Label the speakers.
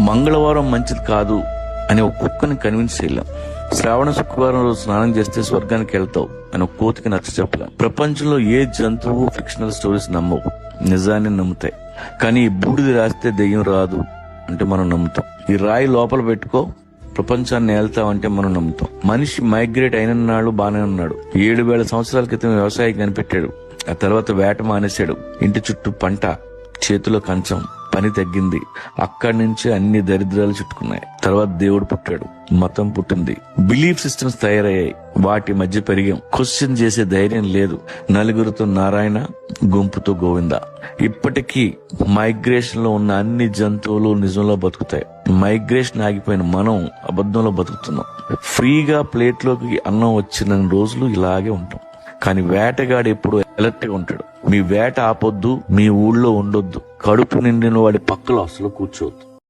Speaker 1: మంగళవారం మంచిది కాదు అని ఒక కుక్కని కన్విన్స్ చేయలేం. శ్రావణ శుక్రవారం రోజు స్నానం చేస్తే స్వర్గానికి వెళ్తావు అని ఒక కోతికి నచ్చ చెప్పలేం. ప్రపంచంలో ఏ జంతువు ఫిక్షనల్ స్టోరీస్ నమ్మవు, నిజాన్ని నమ్ముతాయి. కానీ ఈ బూడిది రాస్తే దెయ్యం రాదు అంటే మనం నమ్ముతాం. ఈ రాయి లోపల పెట్టుకో ప్రపంచాన్ని వెళ్తామంటే మనం నమ్ముతాం. మనిషి మైగ్రేట్ అయిన నాడు బానే ఉన్నాడు. 7,000 సంవత్సరాల క్రితం వ్యవసాయం కనిపెట్టాడు. ఆ తర్వాత వేట మానేశాడు. ఇంటి చుట్టూ పంట, చేతిలో కంచం, పని తగ్గింది. అక్కడి నుంచి అన్ని దరిద్రాలు చుట్టుకున్నాయి. తర్వాత దేవుడు పుట్టాడు, మతం పుట్టింది, బిలీఫ్ సిస్టమ్స్ తయారయ్యాయి. వాటి మధ్య పెరిగాం. క్వశ్చన్ చేసే ధైర్యం లేదు. నలుగురితో నారాయణ, గుంపుతో గోవింద. ఇప్పటికీ మైగ్రేషన్ లో ఉన్న అన్ని జంతువులు నిజంలో బతుకుతాయి. మైగ్రేషన్ ఆగిపోయిన మనం అబద్ధంలో బతుకుతున్నాం. ఫ్రీగా ప్లేట్లోకి అన్నం వచ్చిన రోజులు ఇలాగే ఉంటాం. కానీ వేటగాడు ఎప్పుడు అలర్ట్ గా ఉంటాడు. మీ వేట ఆపొద్దు, మీ ఊళ్ళో ఉండొద్దు, కడుపు నిండిన వాడి పక్కలో అసలు కూర్చోవద్దు.